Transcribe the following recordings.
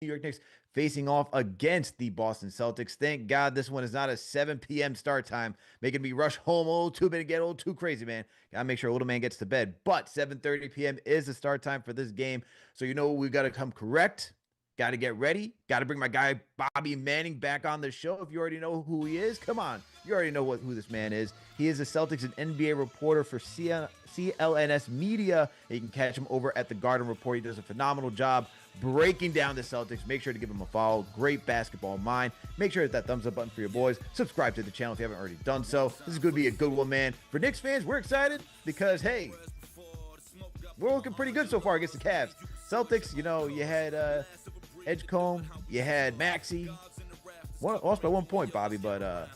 New York Knicks facing off against the Boston Celtics. Thank God this one is not a 7 p.m. start time, making me rush home a little too bit and get a little too crazy, man. Gotta make sure little man gets to bed. But 7:30 p.m. is the start time for this game. So you know we gotta come correct. Got to get ready. Got to bring my guy Bobby Manning back on the show. If you already know who he is, come on. You already know who this man is. He is a Celtics and NBA reporter for CLNS Media. You can catch him over at the Garden Report. He does a phenomenal job breaking down the Celtics. Make sure to give him a follow. Great basketball mind. Make sure to hit that thumbs up button for your boys. Subscribe to the channel if you haven't already done so. This is going to be a good one, man. For Knicks fans, we're excited because, hey, we're looking pretty good so far against the Cavs. Celtics, you know, you had Edgecombe, you had Maxey. Lost by 1 point, Bobby, but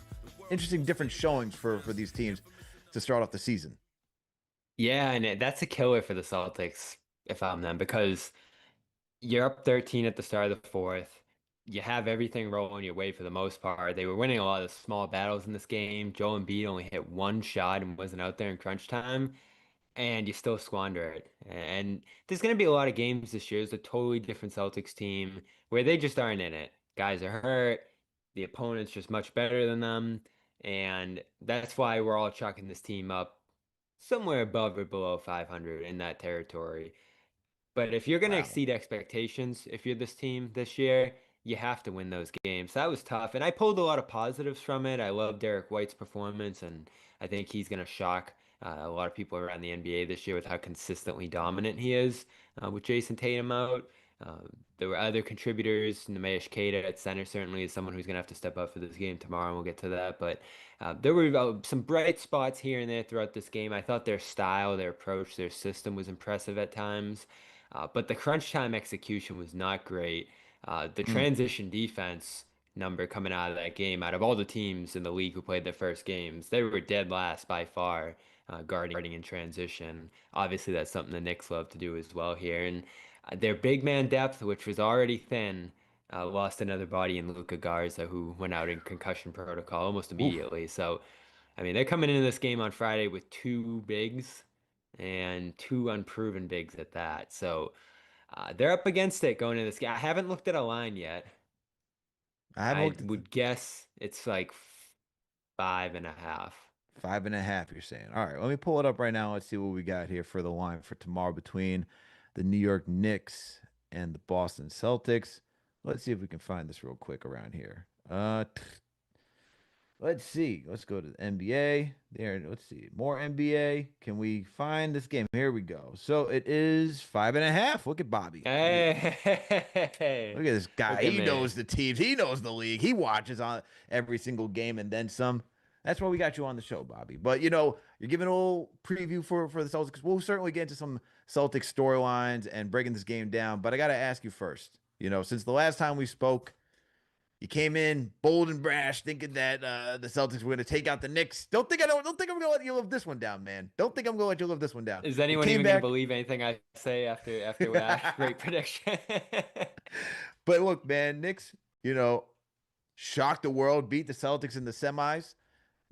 interesting different showings for these teams to start off the season. Yeah, and that's a killer for the Celtics if I'm them because you're up 13 at the start of the fourth. You have everything rolling your way for the most part. They were winning a lot of small battles in this game. Joel Embiid only hit one shot and wasn't out there in crunch time, and you still squander it. And there's going to be a lot of games this year. It's a totally different Celtics team where they just aren't in it. Guys are hurt. The opponent's just much better than them. And that's why we're all chalking this team up somewhere above or below 500 in that territory. But if you're going to Wow. exceed expectations, if you're this team this year, you have to win those games. That was tough. And I pulled a lot of positives from it. I love Derek White's performance, and I think he's going to shock a lot of people around the NBA this year with how consistently dominant he is with Jason Tatum out. There were other contributors. Nemesh Keita at center certainly is someone who's going to have to step up for this game tomorrow, and we'll get to that. But there were some bright spots here and there throughout this game. I thought their style, their approach, their system was impressive at times. But the crunch time execution was not great. The Mm. transition defense number coming out of that game, out of all the teams in the league who played their first games, they were dead last by far, guarding in transition. Obviously, that's something the Knicks love to do as well here. And their big man depth, which was already thin, lost another body in Luka Garza, who went out in concussion protocol almost Oof. immediately. So, I mean, they're coming into this game on Friday with two bigs and two unproven bigs at that. So they're up against it going into this game. I haven't looked at a line yet. I haven't I looked at the would guess it's like 5.5. 5.5, you're saying. All right, let me pull it up right now. Let's see what we got here for the line for tomorrow between the New York Knicks and the Boston Celtics. Let's see if we can find this real quick around here. Let's see. Let's go to the NBA. There, let's see. More NBA. Can we find this game? Here we go. So it is 5.5. Look at Bobby. Look Hey, at this guy. look at He me. knows the teams. He knows the league. He watches on every single game and then some. That's why we got you on the show, Bobby. But you know, you're giving a little preview for the Celtics. We'll certainly get into some Celtics storylines and breaking this game down. But I got to ask you first. You know, since the last time we spoke, you came in bold and brash, thinking that the Celtics were going to take out the Knicks. Don't think I'm going to let you live this one down, man. Don't think I'm going to let you live this one down. Is You anyone came even going to back. believe anything I say after that great prediction? But look, man, Knicks, you know, shocked the world, beat the Celtics in the semis.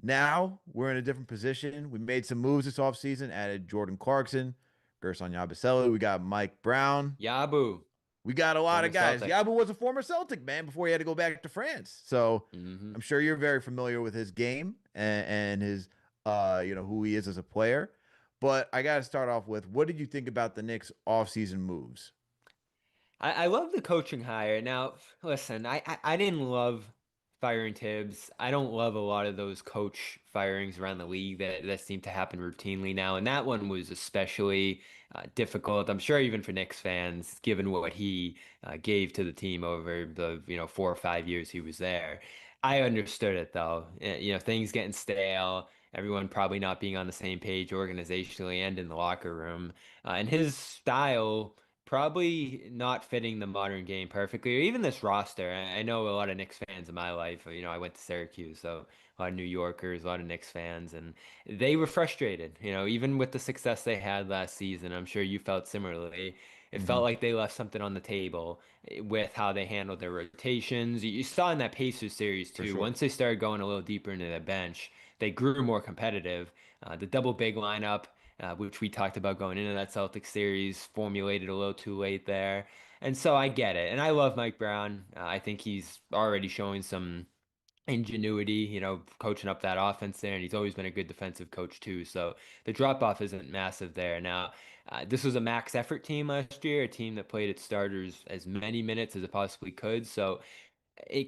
Now we're in a different position. We made some moves this offseason, added Jordan Clarkson, Gerson Yabusele. We got Mike Brown. Yabu, We got a lot former of guys. Celtic. Yabu was a former Celtic, man, before he had to go back to France. So Hmm. I'm sure you're very familiar with his game and his, you know, who he is as a player. But I got to start off with what did you think about the Knicks offseason moves? I love the coaching hire. Now, listen, I didn't love firing Tibbs. I don't love a lot of those coach firings around the league that seem to happen routinely now, and that one was especially difficult. I'm sure even for Knicks fans, given what he gave to the team over the 4 or 5 years he was there. I understood it though. Things getting stale. Everyone probably not being on the same page organizationally and in the locker room. And his style probably not fitting the modern game perfectly, or even this roster. I know a lot of Knicks fans in my life. I went to Syracuse, so a lot of New Yorkers, a lot of Knicks fans, and they were frustrated. Even with the success they had last season, I'm sure you felt similarly. It felt Hmm. like they left something on the table with how they handled their rotations. You saw in that Pacers series For too. sure. Once they started going a little deeper into their bench, they grew more competitive. The double big lineup which we talked about going into that Celtics series, formulated a little too late there. And so I get it. And I love Mike Brown. I think he's already showing some ingenuity, coaching up that offense there, and he's always been a good defensive coach too. So the drop off isn't massive there. Now, this was a max effort team last year, a team that played its starters as many minutes as it possibly could. So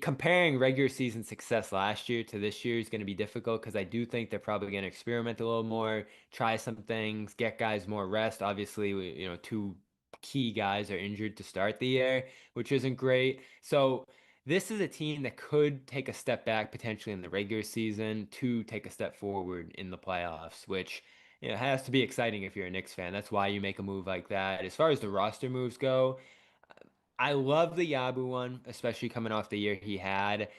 comparing regular season success last year to this year is going to be difficult because I do think they're probably going to experiment a little more, try some things, get guys more rest. Obviously, two key guys are injured to start the year, which isn't great. So this is a team that could take a step back potentially in the regular season to take a step forward in the playoffs, which has to be exciting if you're a Knicks fan. That's why you make a move like that. As far as the roster moves go, I love the Yabu one, especially coming off the year he had.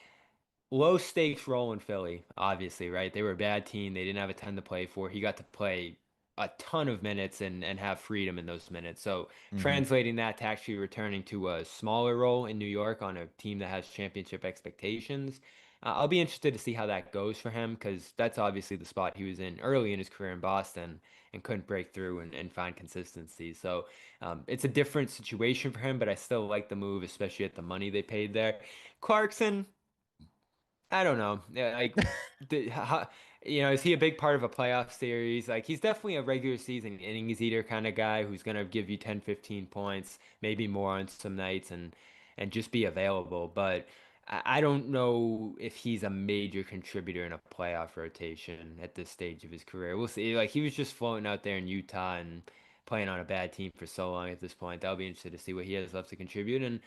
Low stakes role in Philly, obviously, right? They were a bad team. They didn't have a ton to play for. He got to play a ton of minutes and have freedom in those minutes. So Hmm. translating that to actually returning to a smaller role in New York on a team that has championship expectations, I'll be interested to see how that goes for him because that's obviously the spot he was in early in his career in Boston and couldn't break through and find consistency. So it's a different situation for him, but I still like the move, especially at the money they paid there. Clarkson. I don't know. Yeah, like, how, is he a big part of a playoff series? Like, he's definitely a regular season innings eater kind of guy who's going to give you 10, 15 points, maybe more on some nights and just be available. But I don't know if he's a major contributor in a playoff rotation at this stage of his career. We'll see. Like, he was just floating out there in Utah and playing on a bad team for so long at this point. That'll be interesting to see what he has left to contribute. And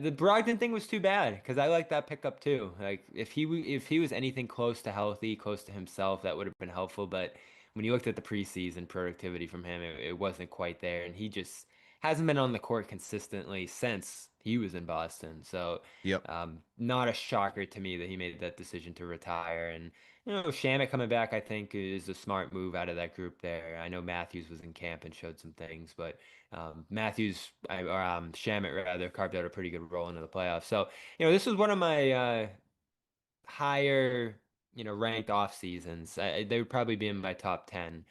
the Brogdon thing was too bad because I like that pickup too. Like if he was anything close to healthy, close to himself, that would have been helpful. But when you looked at the preseason productivity from him, it wasn't quite there, and he just hasn't been on the court consistently since he was in Boston. So Yep. not a shocker to me that he made that decision to retire. And Shamit coming back, I think, is a smart move out of that group there. I know Matthews was in camp and showed some things, but Shamit rather carved out a pretty good role into the playoffs. So, this was one of my higher, ranked off seasons. They would probably be in my top 10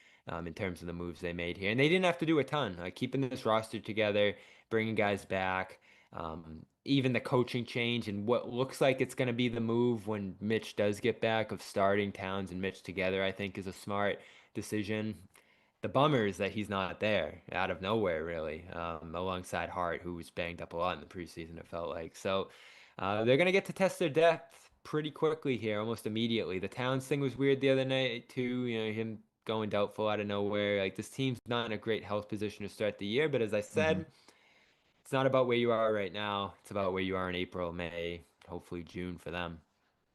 in terms of the moves they made here. And they didn't have to do a ton. Keeping this roster together, bringing guys back, even the coaching change and what looks like it's going to be the move when Mitch does get back of starting Towns and Mitch together, I think is a smart decision. The bummer is that he's not there out of nowhere, really, alongside Hart, who was banged up a lot in the preseason, it felt like. So they're going to get to test their depth pretty quickly here, almost immediately. The Towns thing was weird the other night, too, him going doubtful out of nowhere. Like, this team's not in a great health position to start the year, but as I Hmm. said, it's not about where you are right now. It's about where you are in April, May, hopefully June for them.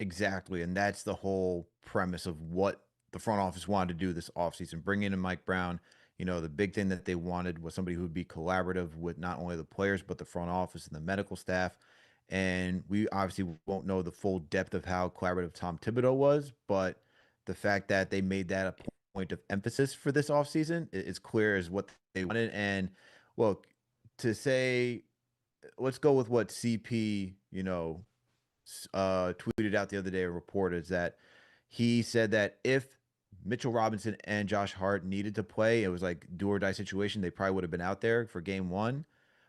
Exactly. And that's the whole premise of what the front office wanted to do this offseason. Bring in Mike Brown. The big thing that they wanted was somebody who would be collaborative with not only the players, but the front office and the medical staff. And we obviously won't know the full depth of how collaborative Tom Thibodeau was, but the fact that they made that a point of emphasis for this offseason is clear as what they wanted. And well, to say, let's go with what CP, tweeted out the other day, a report is that he said that if Mitchell Robinson and Josh Hart needed to play, it was like do or die situation. They probably would have been out there for game one,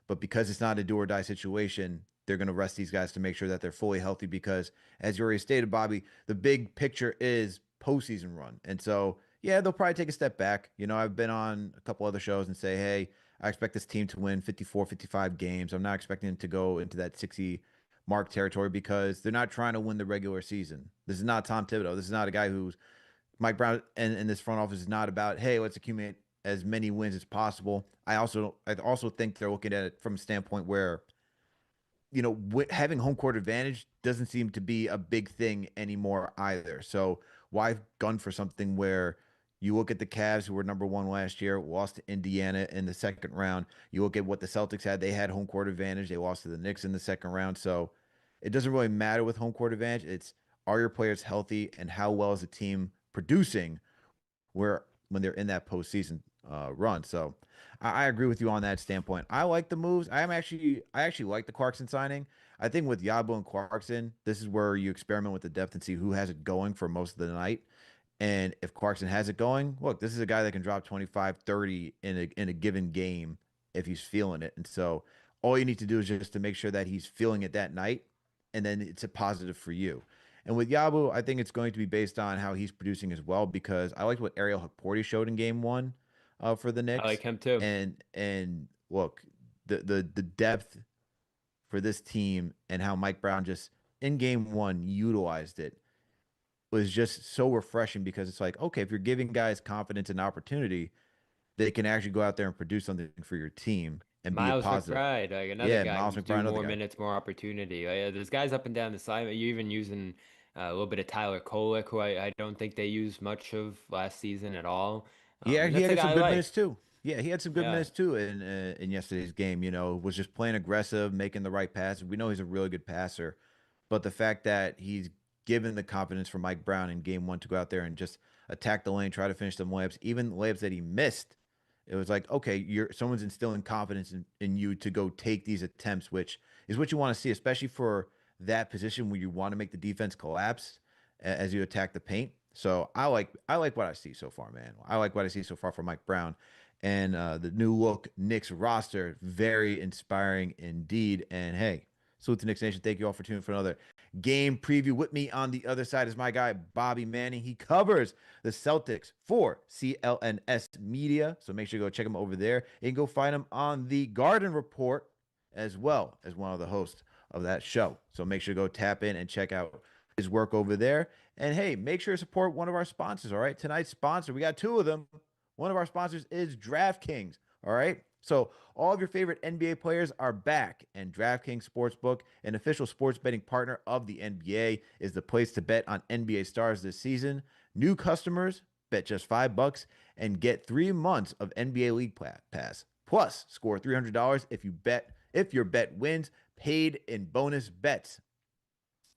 but because it's not a do or die situation, they're going to rest these guys to make sure that they're fully healthy. Because as you already stated, Bobby, the big picture is postseason run, and so yeah, they'll probably take a step back. I've been on a couple other shows and say, hey, I expect this team to win 54, 55 games. I'm not expecting them to go into that 60 mark territory because they're not trying to win the regular season. This is not Tom Thibodeau. This is not a guy who's Mike Brown and this front office is not about, hey, let's accumulate as many wins as possible. I also think they're looking at it from a standpoint where having home court advantage doesn't seem to be a big thing anymore either. So why gun for something where you look at the Cavs, who were number one last year, lost to Indiana in the second round. You look at what the Celtics had; they had home court advantage. They lost to the Knicks in the second round. So it doesn't really matter with home court advantage. It's are your players healthy and how well is the team producing where when they're in that postseason run. So I agree with you on that standpoint. I like the moves. I actually like the Clarkson signing. I think with Yabo and Clarkson, this is where you experiment with the depth and see who has it going for most of the night. And if Clarkson has it going, look, this is a guy that can drop 25, 30 in a given game if he's feeling it. And so All you need to do is just to make sure that he's feeling it that night, and then it's a positive for you. And with Yabu, I think it's going to be based on how he's producing as well, because I liked what Ariel Hukporti showed in game one for the I like Knicks. him too. And look, the depth for this team and how Mike Brown just in game one utilized it was just so refreshing, because it's like, okay, if you're giving guys confidence and opportunity, they can actually go out there and produce something for your team and be a Miles positive. McBride, like another Yeah, guy Miles who's McBride, due another more guy. minutes, more opportunity. There's guys up and down the side. You're even using a little bit of Tyler Kolek, who I don't think they used much of last season at all. And He that's a had guy some I good minutes like. too. Yeah, he had some good Yeah. minutes too in yesterday's game. Was just playing aggressive, making the right passes. We know he's a really good passer, but the fact that he's given the confidence for Mike Brown in game one to go out there and just attack the lane, try to finish them layups, even layups that he missed, it was like, okay, you're someone's instilling confidence in you to go take these attempts, which is what you want to see, especially for that position where you want to make the defense collapse as you attack the paint. So I like what I see so far, man. I like what I see so far from Mike Brown, and the new look Knicks roster, very inspiring indeed. And hey, salute to Knicks Nation. Thank you all for tuning in for another game preview. With me on the other side is my guy Bobby Manning. He covers the Celtics for CLNS Media, so make sure you go check him over there. You can go find him on the Garden Report as well as one of the hosts of that show. So make sure to go tap in and check out his work over there. And hey, make sure to support one of our sponsors. All right. Tonight's sponsor, we got two of them. One of our sponsors is DraftKings. All right. So all of your favorite NBA players are back, and DraftKings Sportsbook, an official sports betting partner of the NBA, is the place to bet on NBA stars this season. New customers bet just $5 and get 3 months of NBA League Pass. Plus, score $300 if your bet wins, paid in bonus bets.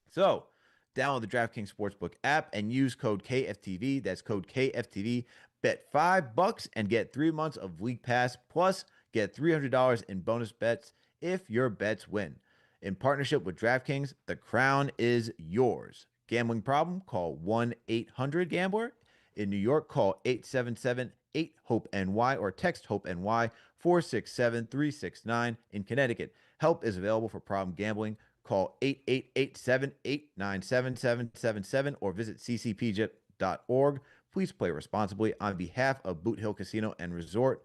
So, download the DraftKings Sportsbook app and use code KFTV. That's code KFTV. Bet $5 and get 3 months of League Pass, plus get $300 in bonus bets if your bets win. In partnership with DraftKings, the crown is yours. Gambling problem? Call 1-800-GAMBLER. In New York, call 877-8-HOPE-NY or text HOPE-NY 467-369. In Connecticut, help is available for problem gambling. Call 888-789-7777 or visit ccpg.org. Please play responsibly on behalf of Boot Hill Casino and Resort.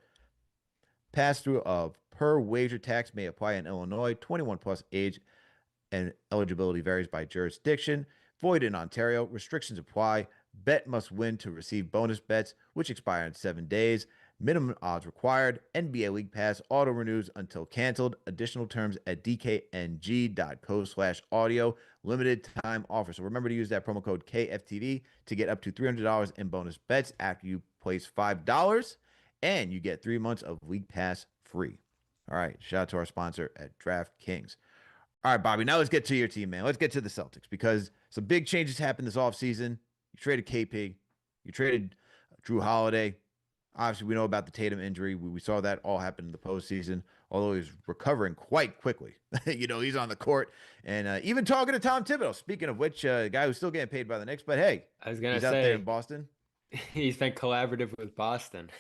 Pass-through of per wager tax may apply in Illinois. 21 plus age and eligibility varies by jurisdiction. Void in Ontario. Restrictions apply. Bet must win to receive bonus bets, which expire in 7 days. Minimum odds required. NBA League Pass auto renews until canceled. Additional terms at dkng.co/audio. Limited time offer. So remember to use that promo code KFTV to get up to $300 in bonus bets after you place $5, and you get 3 months of League Pass free. All right. Shout out to our sponsor at DraftKings. All right, Bobby. Now let's get to your team, man. Let's get to the Celtics, because some big changes happened this offseason. You traded KP. You traded Drew Holiday. Obviously, we know about the Tatum injury. We saw that all happen in the postseason, although he's recovering quite quickly. He's on the court and even talking to Tom Thibodeau. Speaking of which, a guy who's still getting paid by the Knicks, but hey, I was gonna he's out there in say Boston. he's been collaborative with Boston.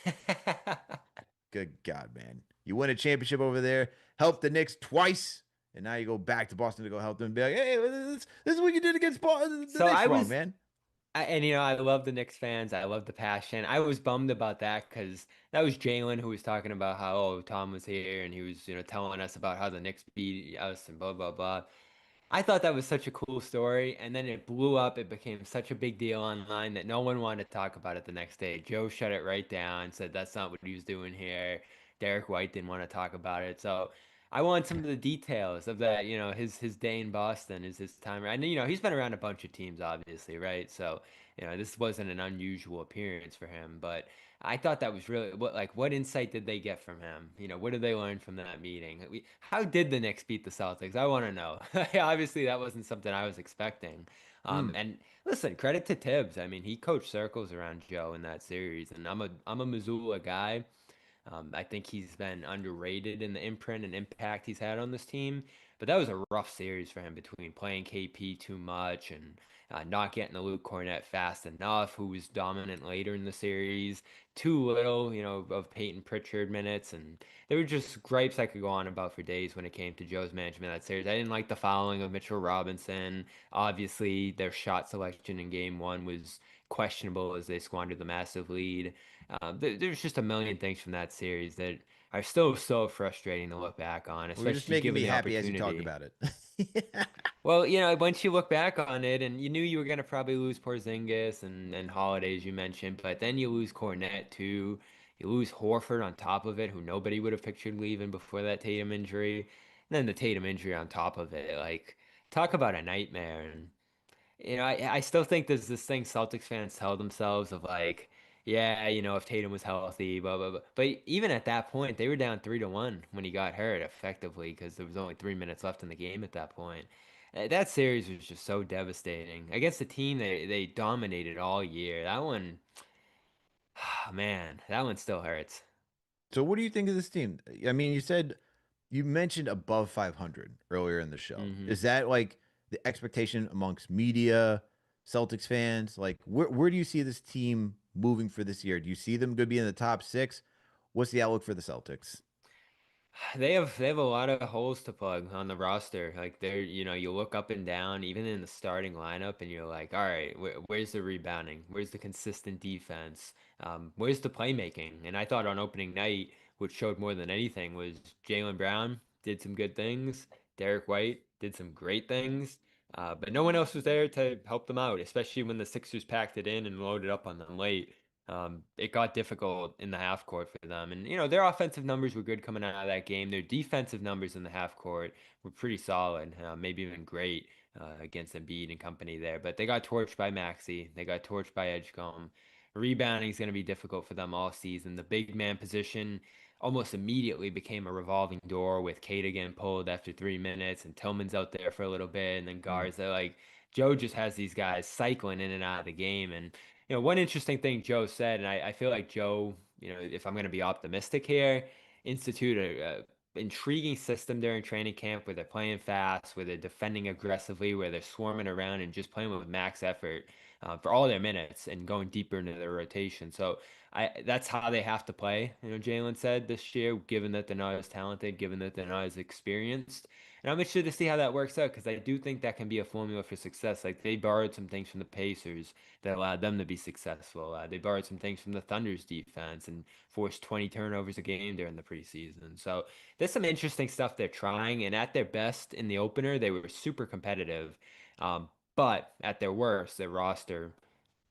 Good God, man. You win a championship over there, help the Knicks twice, and now you go back to Boston to go help them and be like, hey, this is what you did against the So Knicks I wrong, was man. and I love the Knicks fans. I love the passion. I was bummed about that because that was Jalen who was talking about how, oh, Tom was here and he was, telling us about how the Knicks beat us and blah blah blah. I thought that was such a cool story, and then it blew up. It became such a big deal online that no one wanted to talk about it the next day. Joe shut it right down, said that's not what he was doing here. Derek White didn't want to talk about it. So I want some of the details of that, his day in Boston, is his time. And he's been around a bunch of teams, obviously, right? So, this wasn't an unusual appearance for him, but I thought that was really what insight did they get from him? What did they learn from that meeting? How did the Knicks beat the Celtics? I want to know. Obviously, that wasn't something I was expecting. Mm. And listen, credit to Tibbs. I mean, he coached circles around Joe in that series, and I'm a Missoula guy. I think he's been underrated in the imprint and impact he's had on this team. But that was a rough series for him between playing KP too much and not getting the Luke Cornett fast enough, who was dominant later in the series, too little, of Peyton Pritchard minutes. And there were just gripes I could go on about for days when it came to Joe's management of that series. I didn't like the fouling of Mitchell Robinson. Obviously, their shot selection in game one was questionable as they squandered the massive lead. There's just a million things from that series that are still so frustrating to look back on, Well, you're just especially making given me the happy as you talk opportunity. about it. Well, once you look back on it, and you knew you were going to probably lose Porzingis and Holiday, as you mentioned, but then you lose Cornette too. You lose Horford on top of it, who nobody would have pictured leaving before that Tatum injury. And then the Tatum injury on top of it. Like, talk about a nightmare. And I still think there's this thing Celtics fans tell themselves of like, yeah, if Tatum was healthy, blah blah blah. But even at that point, they were down 3-1 when he got hurt, effectively, because there was only 3 minutes left in the game at that point. That series was just so devastating against the team they dominated all year. That one, man, that one still hurts. So what do you think of this team? I mean, you mentioned above 500 earlier in the show. Hmm. Is that like the expectation amongst media, Celtics fans? Like where do you see this team moving for this year? Do you see them going to be in the top 6? What's the outlook for the Celtics? They have a lot of holes to plug on the roster. Like you look up and down, even in the starting lineup, and you're like, all right, where's the rebounding? Where's the consistent defense? Where's the playmaking? And I thought on opening night, what showed more than anything was Jaylen Brown did some good things. Derek White did some great things. But no one else was there to help them out, especially when the Sixers packed it in and loaded up on them late. It got difficult in the half court for them. And, their offensive numbers were good coming out of that game. Their defensive numbers in the half court were pretty solid, maybe even great against Embiid and company there. But they got torched by Maxey. They got torched by Edgecombe. Rebounding is going to be difficult for them all season. The big man position almost immediately became a revolving door with Kate again pulled after 3 minutes and Tillman's out there for a little bit and then Mm. Garza. Like, Joe just has these guys cycling in and out of the game. And one interesting thing Joe said, and I feel like Joe, if I'm going to be optimistic here, institute a intriguing system during training camp where they're playing fast, where they're defending aggressively, where they're swarming around and just playing with max effort for all their minutes and going deeper into their rotation. So that's how they have to play. Jalen said this year, given that they're not as talented, given that they're not as experienced. And I'm interested to see how that works out because I do think that can be a formula for success. Like they borrowed some things from the Pacers that allowed them to be successful. They borrowed some things from the Thunder's defense and forced 20 turnovers a game during the preseason. So there's some interesting stuff they're trying. And at their best in the opener, they were super competitive. Um, but at their worst, their roster,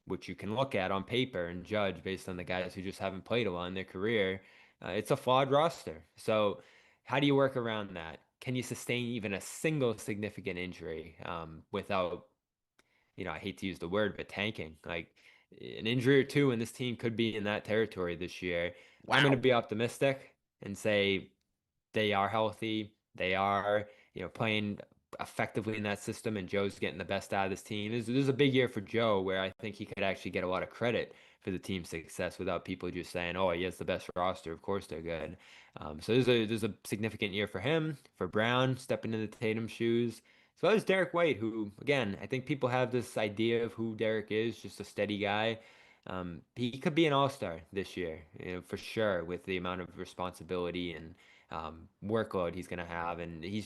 which you can look at on paper and judge based on the guys who just haven't played a lot in their career, it's a flawed roster. So how do you work around that? Can you sustain even a single significant injury without I hate to use the word, but tanking. Like an injury or two, and this team could be in that territory this year. I'm going to Wow. be optimistic and say they are healthy. They are, playing effectively in that system, and Joe's getting the best out of this team. This is a big year for Joe, where I think he could actually get a lot of credit for the team's success without people just saying, "Oh, he has the best roster. Of course they're good." So there's a significant year for him, for Brown stepping into Tatum's shoes. So there's Derek White, who, again, I think people have this idea of who Derek is, just a steady guy. He could be an all-star this year, for sure, with the amount of responsibility and workload he's going to have. And he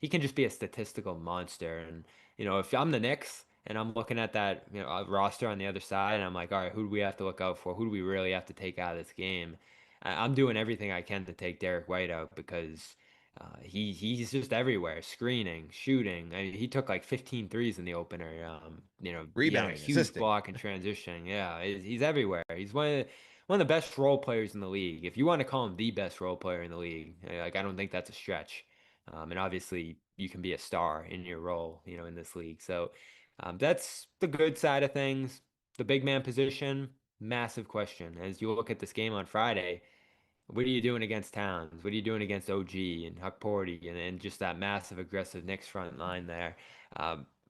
can just be a statistical monster. And, if I'm the Knicks and I'm looking at that, roster on the other side, and I'm like, all right, who do we have to look out for? Who do we really have to take out of this game? I'm doing everything I can to take Derek White out because he's just everywhere, screening, shooting. I mean, he took like 15 threes in the opener. He had a Rebounding, huge assisting. block in transition. Yeah, he's everywhere. He's one of the best role players in the league. If you want to call him the best role player in the league, like I don't think that's a stretch. And obviously, you can be a star in your role, in this league. So that's the good side of things. The big man position, massive question. As you look at this game on Friday, what are you doing against Towns? What are you doing against OG and Huck Porty and just that massive aggressive Knicks front line there?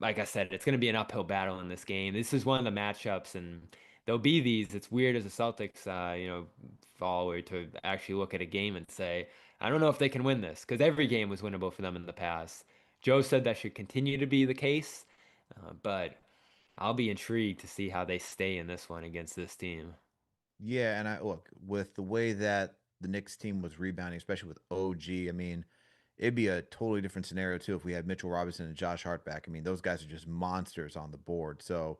Like I said, it's going to be an uphill battle in this game. This is one of the matchups, and there'll be these. It's weird as a Celtics, follower to actually look at a game and say, I don't know if they can win this because every game was winnable for them in the past. Joe said that should continue to be the case, but I'll be intrigued to see how they stay in this one against this team. Yeah, and I look with the way that the Knicks team was rebounding, especially with OG. I mean, it'd be a totally different scenario too if we had Mitchell Robinson and Josh Hart back. I mean, those guys are just monsters on the board. So,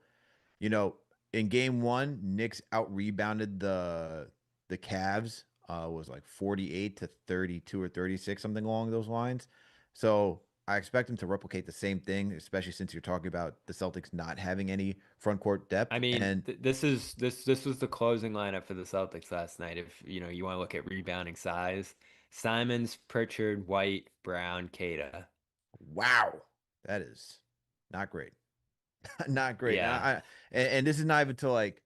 you know, in game one, Knicks out rebounded the Cavs. Was like 48 to 32 or 36, something along those lines. So I expect them to replicate the same thing, especially since you're talking about the Celtics not having any front court I depth. mean, And this was the closing lineup for the Celtics last night. If you want to look at rebounding size, Simons, Pritchard, White, Brown, Kata. wow, that is not great. Not great. Yeah. And this is not even to like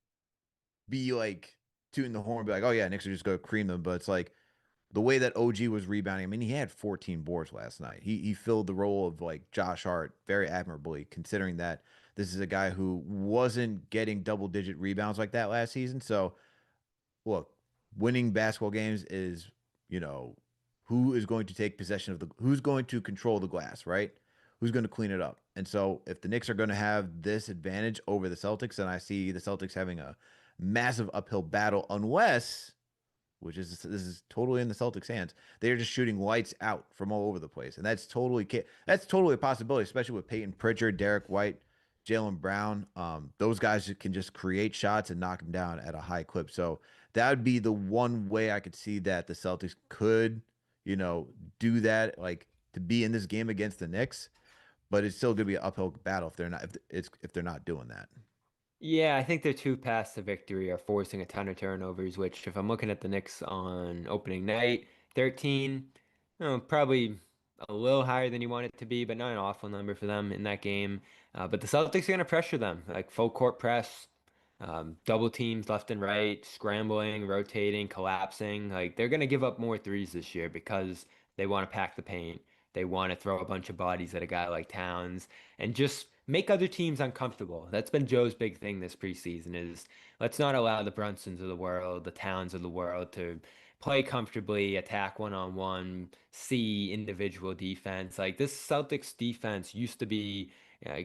be like tooting the horn, be like, oh yeah, Knicks are just gonna cream them. But it's like the way that OG was rebounding. I mean, he had 14 boards last night. He filled the role of like Josh Hart very admirably, considering that this is a guy who wasn't getting double digit rebounds like that last season. So look, winning basketball games is, you know, who is going to take possession of who's going to control the glass, right? Who's going to clean it up? And so if the Knicks are going to have this advantage over the Celtics, then I see the Celtics having a massive uphill battle unless, which is this is totally in the Celtics' hands. They're just shooting lights out from all over the place, and that's totally a possibility, especially with Peyton Pritchard, Derek White, Jalen Brown. Those guys can just create shots and knock them down at a high clip. So that would be the one way I could see that the Celtics could, you know, do that, like to be in this game against the Knicks. But it's still going to be an uphill battle if they're not doing that. Yeah, I think their two paths to victory are forcing a ton of turnovers, which if I'm looking at the Knicks on opening night, 13, probably a little higher than you want it to be, but not an awful number for them in that game. But the Celtics are going to pressure them, like full court press, double teams left and right, scrambling, rotating, collapsing. Like they're going to give up more threes this year because they want to pack the paint. They want to throw a bunch of bodies at a guy like Towns and just make other teams uncomfortable. That's been Joe's big thing this preseason is let's not allow the Brunsons of the world, the Towns of the world to play comfortably, attack one-on-one, see individual defense. Like this Celtics defense used to be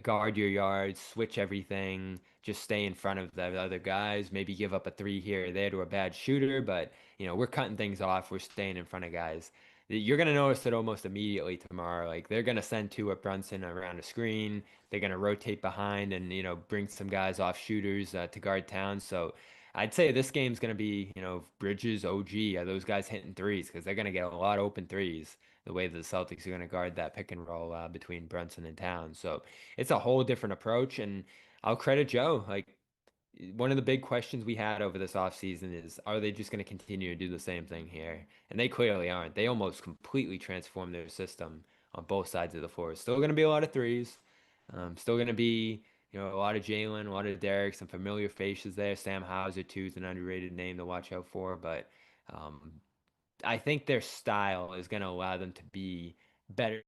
guard your yards, switch everything, just stay in front of the other guys, maybe give up a three here or there to a bad shooter, but we're cutting things off, we're staying in front of guys. You're gonna notice it almost immediately tomorrow. Like they're gonna send two at Brunson around a screen. They're gonna rotate behind and bring some guys off shooters to guard Towns. So I'd say this game's gonna be Bridges, OG, are those guys hitting threes because they're gonna get a lot of open threes. The way the Celtics are gonna guard that pick and roll between Brunson and Towns. So it's a whole different approach, and I'll credit Joe. Like one of the big questions we had over this offseason is, are they just going to continue to do the same thing here? And they clearly aren't. They almost completely transformed their system on both sides of the floor. Still going to be a lot of threes. Still going to be, a lot of Jalen, a lot of Derek, some familiar faces there. Sam Hauser, too, is an underrated name to watch out for. But um, I think their style is going to allow them to be better.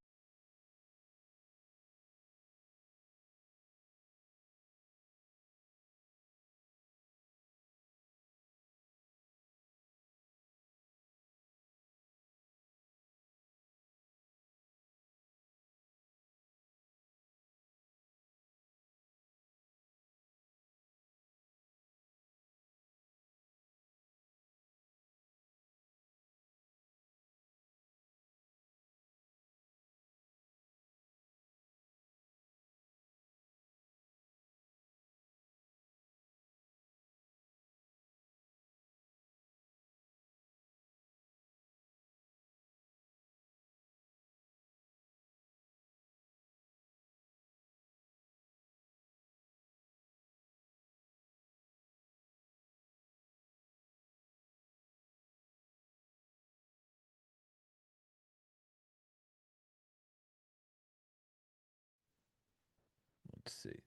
Let's see.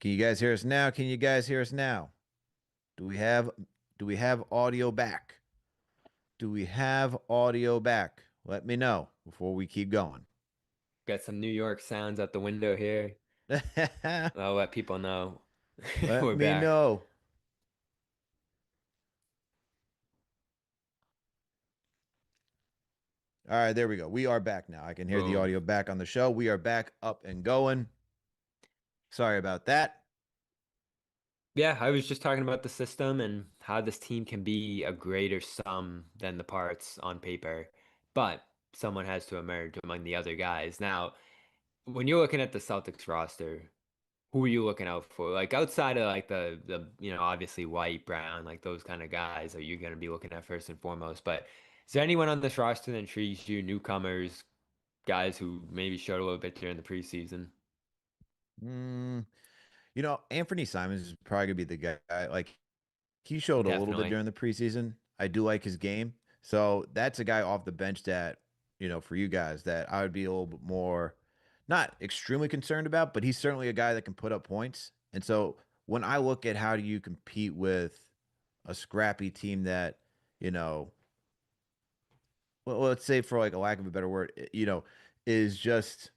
Can you guys hear us now? Can you guys hear us now? Do we have do we have audio back? Do we have audio back? Let me know before we keep going. Got some New York sounds out the window here. I'll let people know Let we're me back. know. All right, there we go. We are back now. I can hear the Boom. audio back on the show. We are back up and going. Sorry about that. Yeah, I was just talking about the system and how this team can be a greater sum than the parts on paper, but someone has to emerge among the other guys. Now, when you're looking at the Celtics roster, who are you looking out for? Like outside of like the obviously White, Brown, like those kind of guys are you going to be looking at first and foremost. But is there anyone on this roster that intrigues you? Newcomers, guys who maybe showed a little bit during the preseason? Mm, Anthony Simons is probably gonna be the guy. Like he showed a little bit Definitely. during the preseason. I do like his game. So that's a guy off the bench that, for you guys that I would be a little bit more not extremely concerned about, but he's certainly a guy that can put up points. And so when I look at how do you compete with a scrappy team that, you know, well, let's say for like a lack of a better word, is just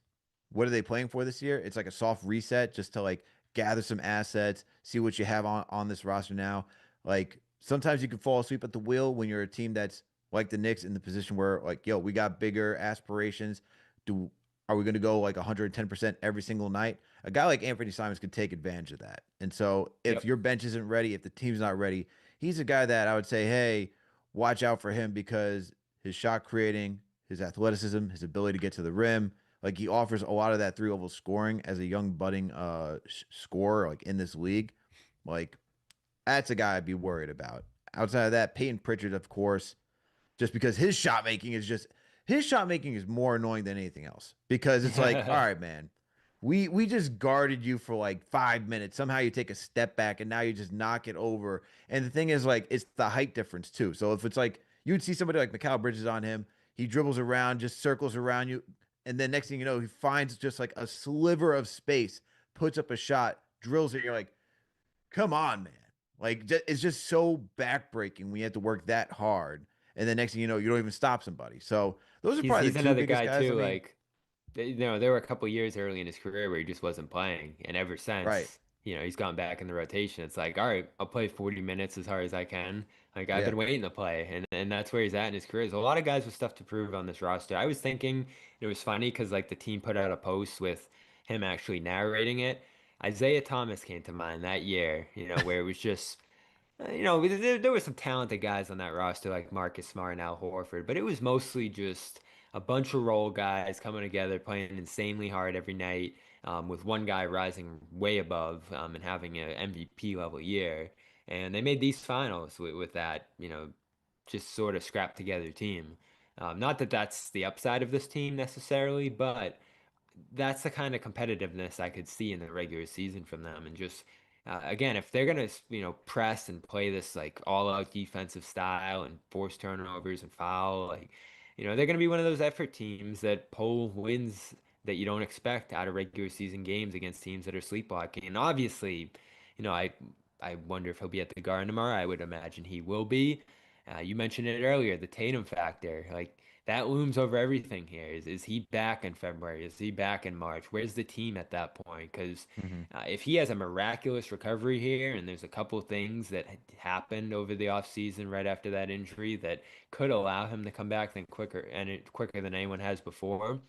what are they playing for this year? It's like a soft reset just to like gather some assets, see what you have on this roster now. Like sometimes you can fall asleep at the wheel when you're a team that's like the Knicks in the position where like, yo, we got bigger aspirations. Do Are we going to go like 110% every single night? A guy like Anthony Simons could take advantage of that. And so if Yep. your bench isn't ready, if the team's not ready, he's a guy that I would say, hey, watch out for him because his shot creating, his athleticism, his ability to get to the rim, like he offers a lot of that three level scoring as a young budding scorer like in this league. Like that's a guy I'd be worried about. Outside of that, Peyton Pritchard, of course, just because his shot making is more annoying than anything else. Because it's like, all right, man, we just guarded you for like 5 minutes. Somehow you take a step back and now you just knock it over. And the thing is, like, it's the height difference too. So if it's like you'd see somebody like Mikal Bridges on him, he dribbles around, just circles around you, and then next thing you know, he finds just like a sliver of space, puts up a shot, drills it. You're like, come on, man. Like it's just so backbreaking when you have to work that hard. And then next thing you know, you don't even stop somebody. So those are probably He's the two another biggest guy guys. I too, mean, like there were a couple years early in his career where he just wasn't playing, and ever right. since, he's gone back in the rotation. It's like, all right, I'll play 40 minutes as hard as I can. Like I've Yeah. been waiting to play, and that's where he's at in his career. There's a lot of guys with stuff to prove on this roster. I was thinking it was funny because like the team put out a post with him actually narrating it. Isaiah Thomas came to mind that year, where it was just there were some talented guys on that roster like Marcus Smart and Al Horford, but it was mostly just a bunch of role guys coming together, playing insanely hard every night, with one guy rising way above and having an MVP level year. And they made these finals with that, just sort of scrapped together team. Not that that's the upside of this team necessarily, but that's the kind of competitiveness I could see in the regular season from them. And just again, if they're gonna press and play this like all out defensive style and force turnovers and foul, like they're gonna be one of those effort teams that pull wins that you don't expect out of regular season games against teams that are sleepwalking. And obviously, you know, I I wonder if he'll be at the Garden tomorrow. I would imagine he will be. You mentioned it earlier, the Tatum factor. Like that looms over everything here. Is he back in February? Is he back in March? Where's the team at that point? Because Hmm. if he has a miraculous recovery here, and there's a couple things that had happened over the offseason right after that injury that could allow him to come back then quicker and quicker than anyone has before,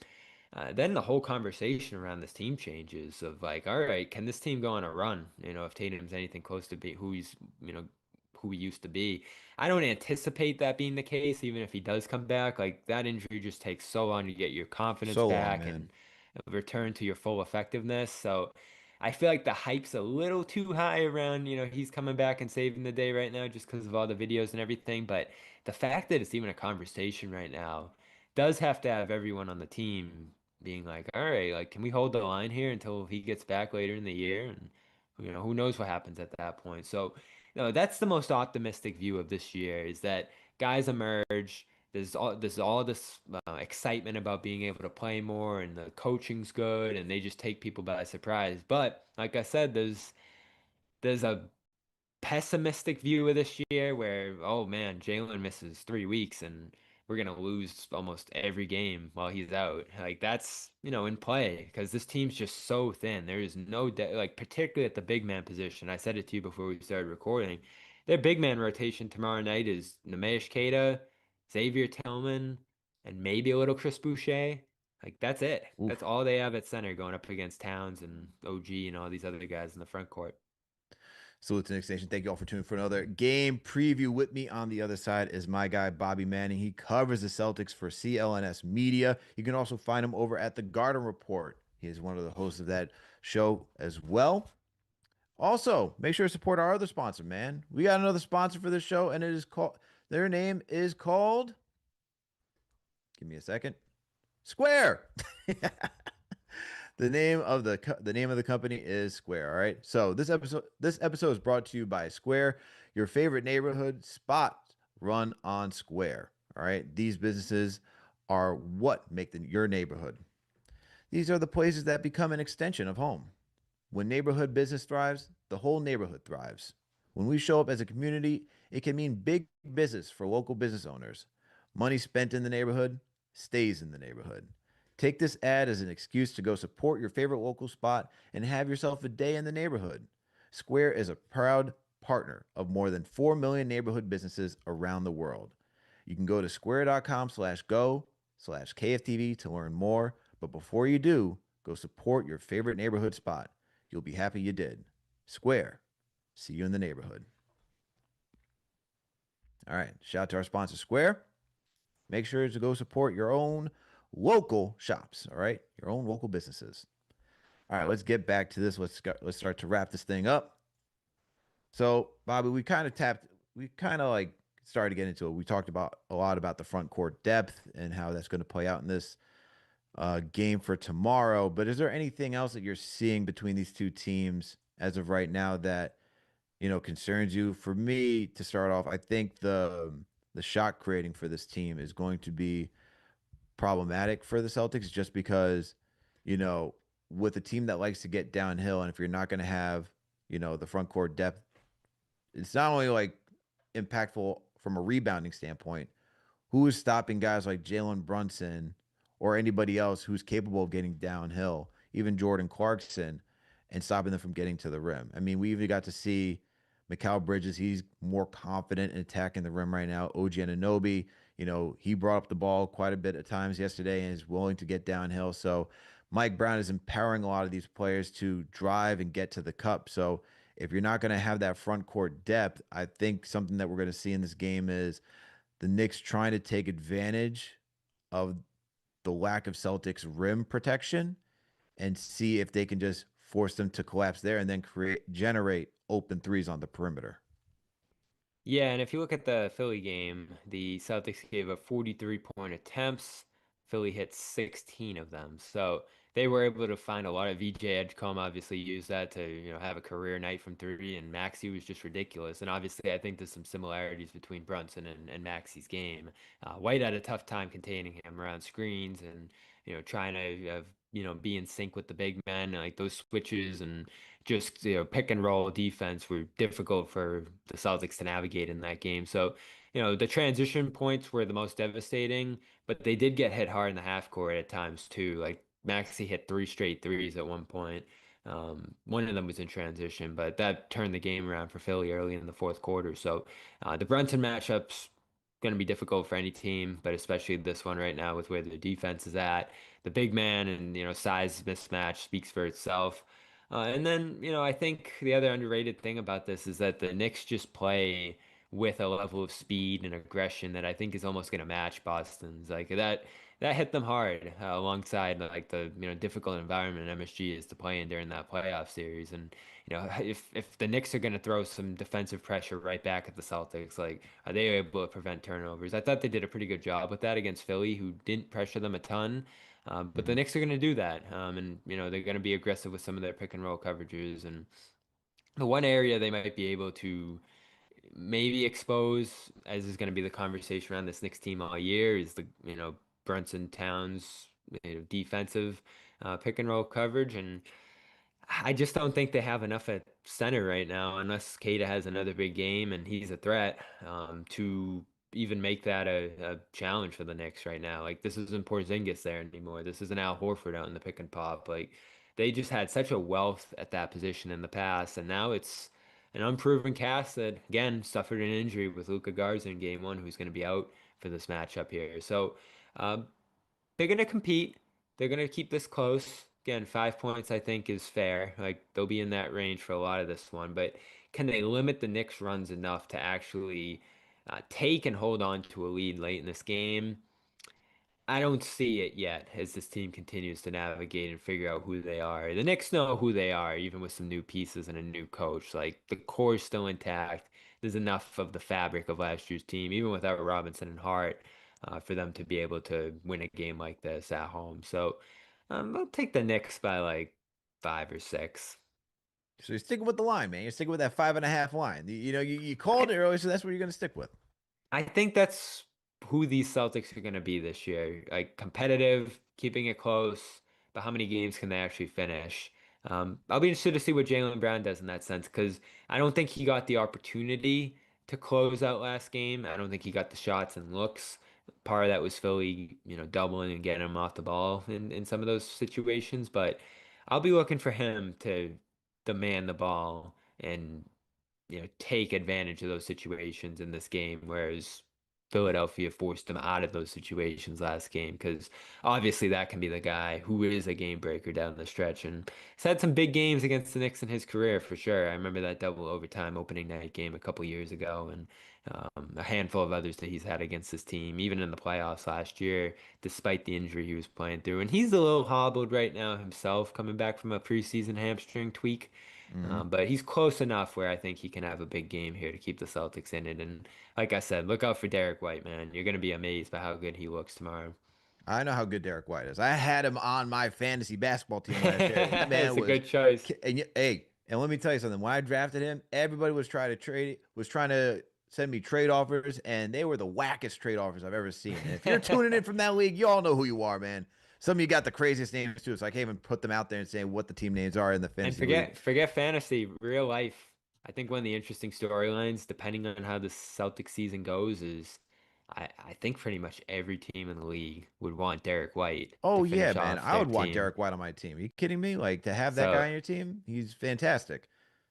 then the whole conversation around this team changes of like, all right, can this team go on a run? If Tatum's anything close to be who he's, who he used to be. I don't anticipate that being the case, even if he does come back. Like that injury just takes so long to get your confidence So long, back man. and return to your full effectiveness. So I feel like the hype's a little too high around, he's coming back and saving the day right now just because of all the videos and everything. But the fact that it's even a conversation right now does have to have everyone on the team being like, all right, like, can we hold the line here until he gets back later in the year? And, who knows what happens at that point. So, that's the most optimistic view of this year is that guys emerge. There's all this excitement about being able to play more, and the coaching's good, and they just take people by surprise. But like I said, there's a pessimistic view of this year where, oh man, Jalen misses 3 weeks and we're gonna lose almost every game while he's out. Like that's, in play because this team's just so thin. There is no like particularly at the big man position. I said it to you before we started recording. Their big man rotation tomorrow night is Nemesh Keita, Xavier Tillman. and maybe a little Chris Boucher. Like that's it. That's Oof. all they have at center going up against Towns and OG and all these other guys in the front court. Salute to Knicks Nation. Thank you all for tuning for another game preview. With me on the other side is my guy, Bobby Manning. He covers the Celtics for CLNS Media. You can also find him over at the Garden Report. He is one of the hosts of that show as well. Also, make sure to support our other sponsor, man. We got another sponsor for this show, and it is called, their name is called, give me a second, Square. The name of the company is Square. All right. So this episode is brought to you by Square, your favorite neighborhood spot run on Square. All right. These businesses are what make your neighborhood. These are the places that become an extension of home. When neighborhood business thrives, the whole neighborhood thrives. When we show up as a community, it can mean big business for local business owners. Money spent in the neighborhood stays in the neighborhood. Take this ad as an excuse to go support your favorite local spot and have yourself a day in the neighborhood. Square is a proud partner of more than 4 million neighborhood businesses around the world. You can go to square.com/go/KFTV to learn more. But before you do, go support your favorite neighborhood spot. You'll be happy you did. Square. See you in the neighborhood. All right. Shout out to our sponsor, Square. Make sure to go support your own local shops. All right. Your own local businesses. All right. Let's get back to this. Let's start to wrap this thing up. So, Bobby, we kind of like started to get into it. We talked about a lot about the front court depth and how that's going to play out in this game for tomorrow. But is there anything else that you're seeing between these two teams as of right now that concerns you? For me, to start off, I think the shot creating for this team is going to be problematic for the Celtics, just because you know with a team that likes to get downhill, and if you're not going to have the front court depth, it's not only like impactful from a rebounding standpoint. Who is stopping guys like Jalen Brunson or anybody else who's capable of getting downhill, even Jordan Clarkson, and stopping them from getting to the rim? I mean, we even got to see Mikal Bridges. He's more confident in attacking the rim right now. OG Anunoby, he brought up the ball quite a bit at times yesterday and is willing to get downhill. So Mike Brown is empowering a lot of these players to drive and get to the cup. So if you're not going to have that front court depth, I think something that we're going to see in this game is the Knicks trying to take advantage of the lack of Celtics rim protection and see if they can just force them to collapse there and then generate open threes on the perimeter. Yeah, and if you look at the Philly game, the Celtics gave up 43-point attempts. Philly hit 16 of them. So they were able to find a lot of VJ Edgecombe obviously used that to, have a career night from three, and Maxey was just ridiculous. And obviously I think there's some similarities between Brunson and Maxey's game. White had a tough time containing him around screens and, trying to be in sync with the big men, like those switches and just pick and roll defense were difficult for the Celtics to navigate in that game. So, the transition points were the most devastating, but they did get hit hard in the half court at times too. Like Maxey hit three straight threes at one point. One of them was in transition, but that turned the game around for Philly early in the fourth quarter. So the Brunson matchups going to be difficult for any team, but especially this one right now with where the defense is at. The big man and size mismatch speaks for itself. And then, I think the other underrated thing about this is that the Knicks just play with a level of speed and aggression that I think is almost going to match Boston's. Like that hit them hard alongside like the difficult environment MSG is to play in during that playoff series. And if the Knicks are going to throw some defensive pressure right back at the Celtics, like are they able to prevent turnovers? I thought they did a pretty good job with that against Philly, who didn't pressure them a ton. But the Mhm. Knicks are going to do that, and they're going to be aggressive with some of their pick and roll coverages. And the one area they might be able to maybe expose, as is going to be the conversation around this Knicks team all year, is the Brunson Towns defensive pick and roll coverage. And I just don't think they have enough at center right now, unless Keita has another big game and he's a threat to even make that a challenge for the Knicks right now. Like this isn't Porzingis there anymore. This isn't Al Horford out in the pick and pop. Like they just had such a wealth at that position in the past, and now it's an unproven cast that again suffered an injury with Luka Garza in game one, who's going to be out for this matchup here. So. Um, they're gonna compete. They're gonna keep this close. Again, 5 points I think is fair. Like they'll be in that range for a lot of this one, but can they limit the Knicks' runs enough to actually take and hold on to a lead late in this game? I don't see it yet as this team continues to navigate and figure out who they are. The Knicks know who they are, even with some new pieces and a new coach. Like the core is still intact. There's enough of the fabric of last year's team, even without Robinson and Hart, for them to be able to win a game like this at home. So I'll take the Knicks by like 5 or 6. So you're sticking with the line, man. You're sticking with that 5.5 line. You called I it earlier, so that's what you're going to stick with. I think that's who these Celtics are going to be this year. Like competitive, keeping it close, but how many games can they actually finish? I'll be interested to see what Jaylen Brown does in that sense because I don't think he got the opportunity to close out last game. I don't think he got the shots and looks. Part of that was Philly, doubling and getting him off the ball in some of those situations. But I'll be looking for him to demand the ball and take advantage of those situations in this game, whereas Philadelphia forced him out of those situations last game because obviously that can be the guy who is a game breaker down the stretch and he's had some big games against the Knicks in his career for sure. I remember that double overtime opening night game a couple years ago and a handful of others that he's had against his team, even in the playoffs last year, despite the injury he was playing through. And he's a little hobbled right now himself, coming back from a preseason hamstring tweak. Hmm. But he's close enough where I think he can have a big game here to keep the Celtics in it. And like I said, look out for Derek White, man. You're going to be amazed by how good he looks tomorrow. I know how good Derek White is. I had him on my fantasy basketball team last year. That man It's a was, good choice. hey, and let me tell you something. When I drafted him, everybody was trying to send me trade offers, and they were the wackest trade offers I've ever seen. And if you're tuning in from that league, you all know who you are, man. Some of you got the craziest names too, so I can't even put them out there and say what the team names are in the And fantasy league. forget fantasy, real life. I think one of the interesting storylines, depending on how the Celtics season goes, is I think pretty much every team in the league would want Derek White to Oh yeah, finish man. off I their would want team. Derek White on my team. Are you kidding me? Like to have that guy So on your team, he's fantastic.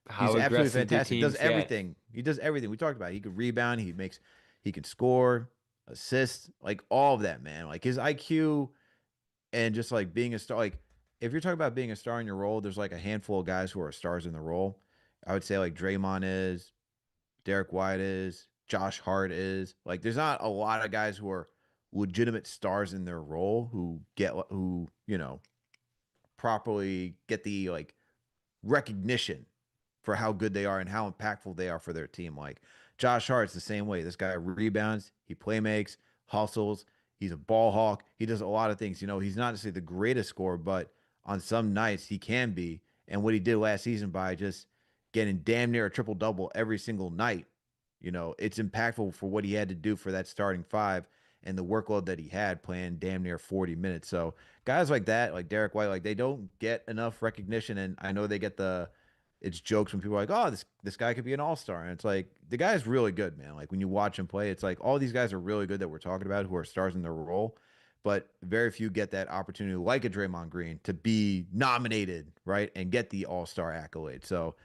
He's how absolutely aggressive do fantastic. Does teams get? everything. He does everything. We talked about it. He could rebound. He can score, assist, like all of that, man. Like his IQ and just like being a star. Like if you're talking about being a star in your role, there's like a handful of guys who are stars in the role. I would say like Draymond is, Derek White is, Josh Hart is. Like there's not a lot of guys who are legitimate stars in their role who properly get the like recognition for how good they are and how impactful they are for their team. Like Josh Hart's the same way. This guy rebounds, he play makes, hustles. He's a ball hawk. He does a lot of things. He's not necessarily the greatest scorer, but on some nights he can be. And what he did last season by just getting damn near a triple double every single night, it's impactful for what he had to do for that starting five and the workload that he had playing damn near 40 minutes. So guys like that, like Derek White, like they don't get enough recognition. And I know they get it's jokes when people are like, oh, this guy could be an all-star. And it's like the guy's really good, man. Like when you watch him play, it's like all these guys are really good that we're talking about who are stars in their role, but very few get that opportunity, like a Draymond Green, to be nominated, right? And get the all-star accolade. So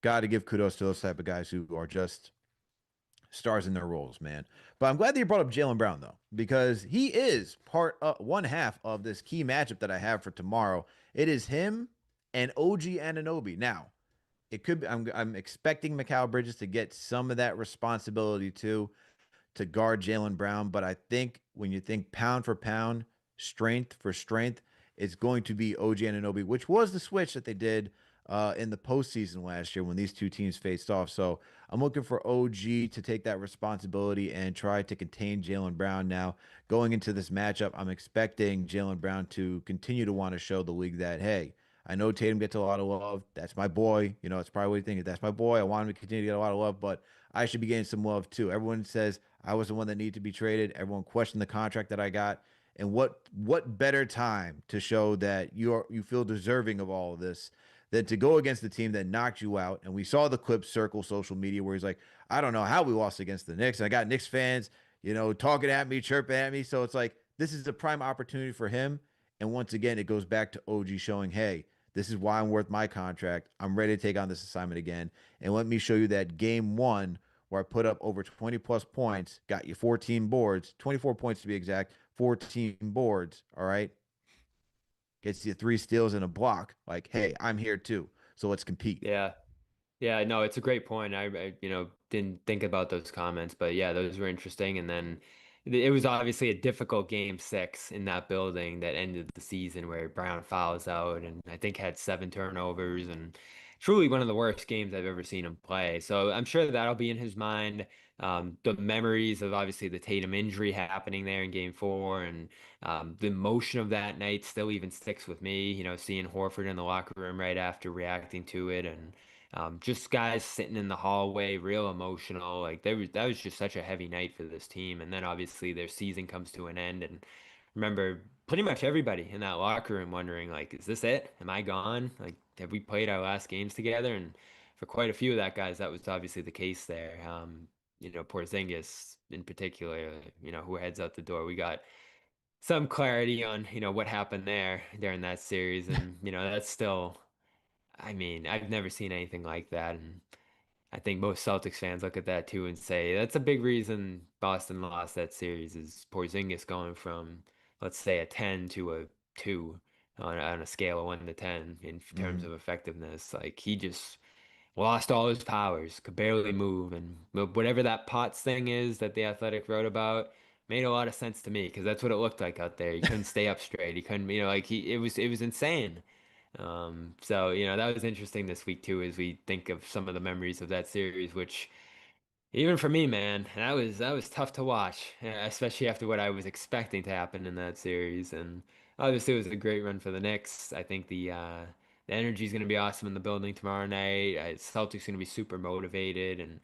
gotta give kudos to those type of guys who are just stars in their roles, man. But I'm glad that you brought up Jaylen Brown though, because he is one half of this key matchup that I have for tomorrow. It is him and OG Anunoby. Now, it could be I'm expecting Mikal Bridges to get some of that responsibility too to guard Jaylen Brown, but I think when you think pound for pound, strength for strength, it's going to be OG Anunoby, which was the switch that they did in the postseason last year when these two teams faced off. So I'm looking for OG to take that responsibility and try to contain Jaylen Brown. Now, going into this matchup, I'm expecting Jaylen Brown to continue to want to show the league that, hey, I know Tatum gets a lot of love. That's my boy. It's probably what you think. That's my boy. I want him to continue to get a lot of love, but I should be getting some love too. Everyone says I was the one that needed to be traded. Everyone questioned the contract that I got. And what better time to show that you feel deserving of all of this than to go against the team that knocked you out? And we saw the clip circle social media where he's like, I don't know how we lost against the Knicks. And I got Knicks fans, talking at me, chirping at me. So it's like this is a prime opportunity for him. And once again, it goes back to OG showing, hey, this is why I'm worth my contract. I'm ready to take on this assignment again. And let me show you that game one where I put up over 20 plus points, got you 14 boards, 24 points to be exact, 14 boards, all right, gets you 3 steals and a block. Like, hey, I'm here too. So let's compete. Yeah. Yeah, no, it's a great point. Didn't think about those comments, but yeah, those were interesting. And then it was obviously a difficult game 6 in that building that ended the season where Brown fouls out and I think had 7 turnovers and truly one of the worst games I've ever seen him play. So I'm sure that'll be in his mind. The memories of obviously the Tatum injury happening there in game 4 and the emotion of that night still even sticks with me, seeing Horford in the locker room right after reacting to it and just guys sitting in the hallway, real emotional. Like that was just such a heavy night for this team. And then obviously their season comes to an end. And remember pretty much everybody in that locker room wondering, like, is this it? Am I gone? Like, have we played our last games together? And for quite a few of that guys, that was obviously the case there. Porzingis in particular, who heads out the door. We got some clarity on, what happened there during that series. And, that's still. I mean, I've never seen anything like that, and I think most Celtics fans look at that too and say that's a big reason Boston lost that series is Porzingis going from, let's say, a 10 to a 2 on a scale of 1 to 10 in terms Mm-hmm. of effectiveness. Like he just lost all his powers, could barely move, and whatever that Potts thing is that the Athletic wrote about made a lot of sense to me because that's what it looked like out there. He couldn't stay up straight. He couldn't, like it was insane. So that was interesting this week too, as we think of some of the memories of that series, which even for me, man, that was tough to watch, especially after what I was expecting to happen in that series. And obviously, it was a great run for the Knicks. I think the energy is going to be awesome in the building tomorrow night. Celtics going to be super motivated, and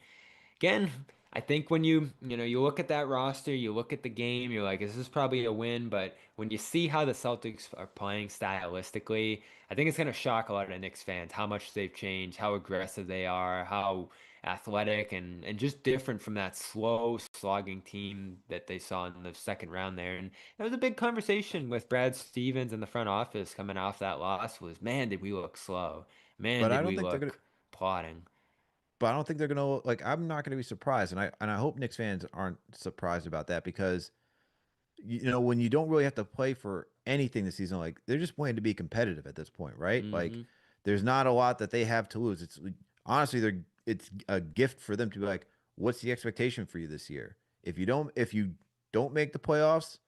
again, I think when you look at that roster, you look at the game, you're like, this is probably a win. But when you see how the Celtics are playing stylistically, I think it's going to shock a lot of Knicks fans how much they've changed, how aggressive they are, how athletic and just different from that slow slogging team that they saw in the second round there. And that was a big conversation with Brad Stevens in the front office coming off that loss was, man, did we look slow? Man, But I did don't we think they're gonna. look plodding? But I don't think they're gonna like. I'm not gonna be surprised, and I hope Knicks fans aren't surprised about that because when you don't really have to play for anything this season, like they're just playing to be competitive at this point, right? Like Hmm. there's not a lot that they have to lose. It's honestly it's a gift for them to be like, what's the expectation for you this year? If you don't make the playoffs,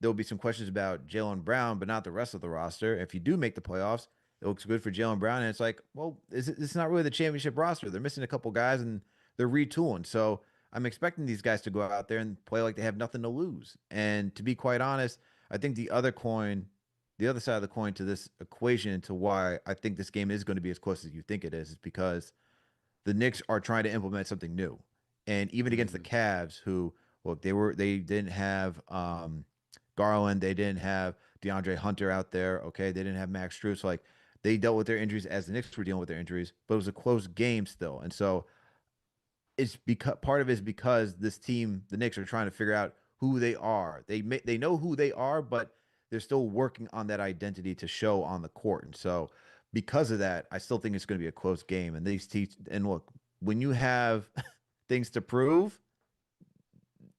there'll be some questions about Jalen Brown, but not the rest of the roster. If you do make the playoffs, it looks good for Jalen Brown, and it's like, well, it's not really the championship roster. They're missing a couple guys and they're retooling. So I'm expecting these guys to go out there and play like they have nothing to lose. And to be quite honest, I think the other side of the coin to this equation to why I think this game is going to be as close as you think it is because the Knicks are trying to implement something new. And even against the Hmm. Cavs, who look, they didn't have Garland, they didn't have DeAndre Hunter out there. Okay, they didn't have Max Strus. Like they dealt with their injuries as the Knicks were dealing with their injuries, but it was a close game still. And so it's because part of it is because this team, the Knicks, are trying to figure out who they are. They know who they are, but they're still working on that identity to show on the court. And so because of that, I still think it's going to be a close game. And these teach and look, when you have things to prove,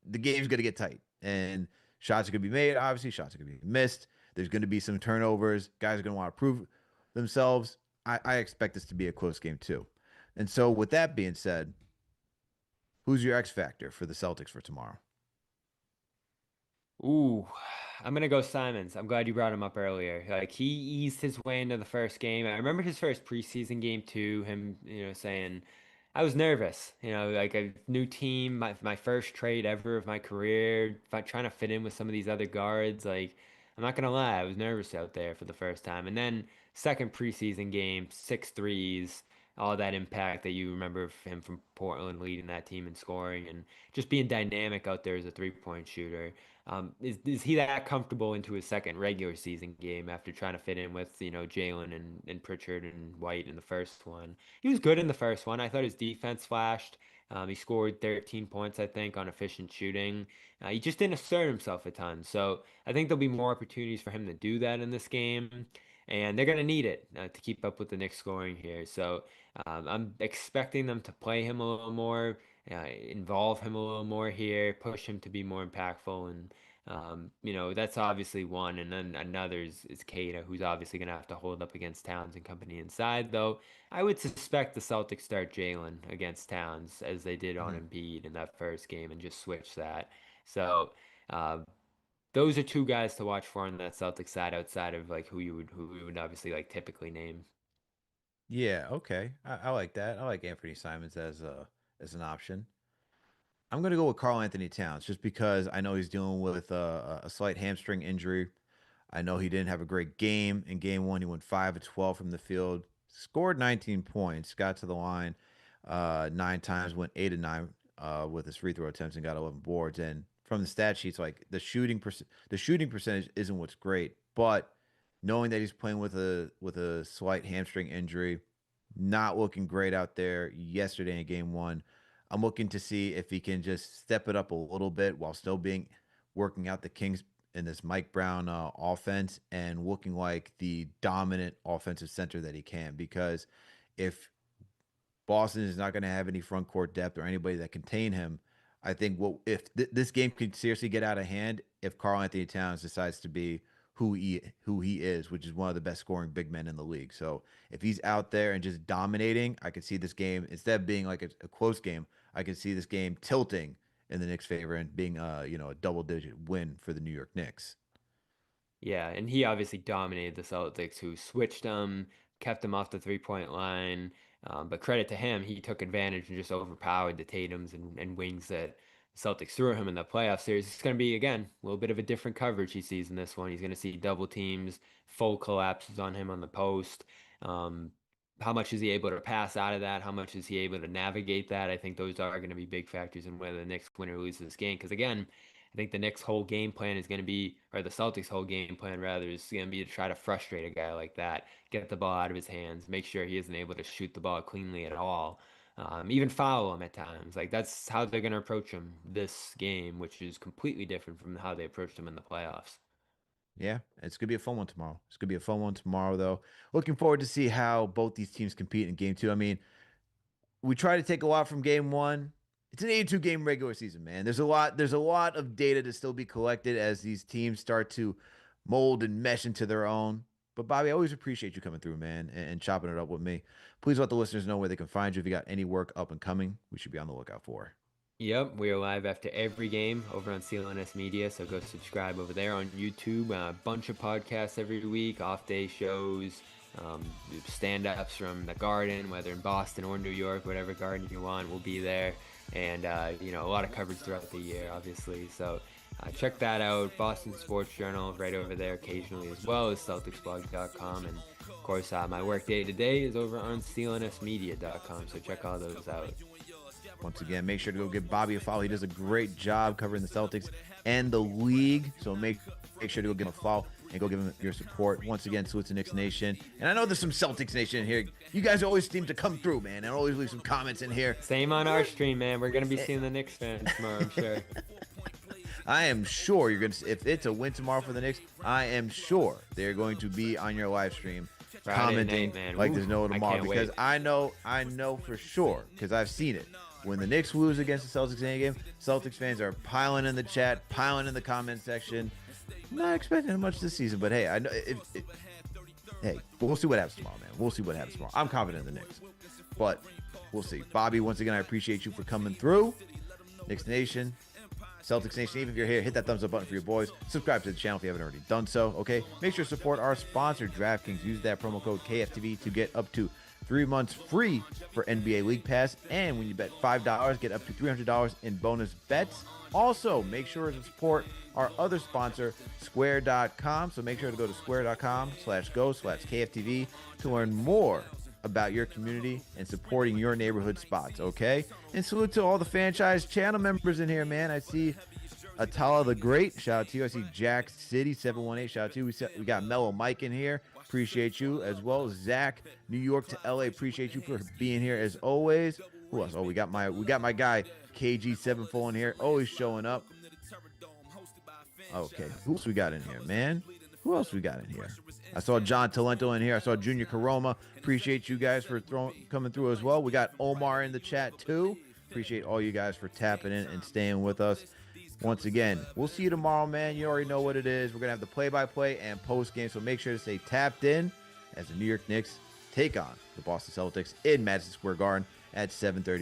the game's going to get tight and shots are going to be made. Obviously, shots are going to be missed. There's going to be some turnovers. Guys are going to want to prove themselves. I expect this to be a close game too. And so, with that being said, who's your X factor for the Celtics for tomorrow? Ooh, I'm gonna go Simons. I'm glad you brought him up earlier. Like he eased his way into the first game. I remember his first preseason game too, him, saying I was nervous, like a new team, my first trade ever of my career, trying to fit in with some of these other guards. Like, I'm not gonna lie, I was nervous out there for the first time. And then second preseason game, 6 threes, all that impact that you remember of him from Portland leading that team in scoring and just being dynamic out there as a three-point shooter. Is he that comfortable into his second regular season game after trying to fit in with, Jalen and Pritchard and White in the first one? He was good in the first one. I thought his defense flashed. He scored 13 points, I think, on efficient shooting. He just didn't assert himself a ton. So I think there'll be more opportunities for him to do that in this game. And they're going to need it to keep up with the Knicks scoring here. So I'm expecting them to play him a little more, involve him a little more here, push him to be more impactful. And That's obviously one, and then another is Kata, who's obviously going to have to hold up against Towns and company inside. Though I would suspect the Celtics start Jalen against Towns as they did on Mhm. Embiid in that first game and just switch that. So uh, those are two guys to watch for on that Celtics side outside of like who you would obviously like typically name. Yeah, okay. I like that. I like Anthony Simons as an option. I'm gonna go with Carl Anthony Towns just because I know he's dealing with a slight hamstring injury. I know he didn't have a great game in game one. He went 5 of 12 from the field, scored 19 points, got to the line nine times, went 8 of 9 with his free throw attempts and got 11 boards. And from the stat sheets, like the shooting percentage isn't what's great, but knowing that he's playing with a slight hamstring injury, not looking great out there yesterday in game one. I'm looking to see if he can just step it up a little bit while still being working out the Kings in this Mike Brown offense and looking like the dominant offensive center that he can. Because if Boston is not going to have any front court depth or anybody that contain him, I think what if this game could seriously get out of hand if Carl Anthony Towns decides to be who he is, which is one of the best scoring big men in the league. So if he's out there and just dominating, I could see this game instead of being like a close game, I could see this game tilting in the Knicks' favor and being a double digit win for the New York Knicks. Yeah, and he obviously dominated the Celtics, who switched him, kept him off the three-point line. But credit to him, he took advantage and just overpowered the Tatums and wings that the Celtics threw at him in the playoff series. It's going to be, again, a little bit of a different coverage he sees in this one. He's going to see double teams, full collapses on him on the post. Um, how much is he able to pass out of that? How much is he able to navigate that? I think those are going to be big factors in whether the Knicks win or lose this game. Because again, I think the Knicks' whole game plan is going to be, or the Celtics' whole game plan rather, is going to be to try to frustrate a guy like that, get the ball out of his hands, make sure he isn't able to shoot the ball cleanly at all, even foul him at times. Like that's how they're going to approach him this game, which is completely different from how they approached him in the playoffs. Yeah, it's gonna be a fun one tomorrow. It's gonna be a fun one tomorrow, though. Looking forward to see how both these teams compete in game two. I mean, we try to take a lot from game one. It's an 82 game regular season, man. There's a lot of data to still be collected as these teams start to mold and mesh into their own. But Bobby, I always appreciate you coming through, man, and chopping it up with me. Please let the listeners know where they can find you if you got any work up and coming. We should be on the lookout for. Yep, we are live after every game over on CLNS Media, so go subscribe over there on YouTube. A bunch of podcasts every week, off-day shows, stand-ups from the Garden, whether in Boston or New York, whatever Garden you want, we'll be there. And, a lot of coverage throughout the year, obviously. So check that out. Boston Sports Journal right over there occasionally, as well as CelticsBlog.com. And, of course, my work day to day is over on CLNSmedia.com, so check all those out. Once again, make sure to go give Bobby a follow. He does a great job covering the Celtics and the league. So make sure to go give him a follow and go give him your support. Once again, salute to Knicks Nation. And I know there's some Celtics Nation in here. You guys always seem to come through, man, and always leave some comments in here. Same on our stream, man. We're gonna be seeing the Knicks fans tomorrow, I'm sure. I am sure you're going to, if it's a win tomorrow for the Knicks, I am sure they're going to be on your live stream Friday commenting night, man. like Woo, there's no I tomorrow can't because wait. I know for sure because I've seen it. When the Knicks lose against the Celtics in a game, Celtics fans are piling in the chat, piling in the comment section. I'm not expecting much this season, but hey, I know hey, we'll see what happens tomorrow, man. We'll see what happens tomorrow. I'm confident in the Knicks, but we'll see. Bobby, once again, I appreciate you for coming through. Knicks Nation, Celtics Nation, even if you're here, hit that thumbs up button for your boys. Subscribe to the channel if you haven't already done so, okay? Make sure to support our sponsor, DraftKings. Use that promo code KFTV to get up to 3 months free for NBA League Pass. And when you bet $5, get up to $300 in bonus bets. Also, make sure to support our other sponsor, Square.com. So make sure to go to square.com/go/KFTV to learn more about your community and supporting your neighborhood spots, okay? And salute to all the franchise channel members in here, man. I see Atala the Great, shout out to you. I see Jack City 718, shout out to you. We got Mellow Mike in here, appreciate you, as well as Zach, New York to LA, appreciate you for being here as always. Who else? Oh, we got my guy KG7 in here, always showing up. Okay, who else we got in here, man? Who else we got in here? I saw John Talento in here. I saw Junior Caroma. Appreciate you guys for coming through as well. We got Omar in the chat too. Appreciate all you guys for tapping in and staying with us. Once again, we'll see you tomorrow, man. You already know what it is. We're going to have the play-by-play and post-game, so make sure to stay tapped in as the New York Knicks take on the Boston Celtics in Madison Square Garden at 7:30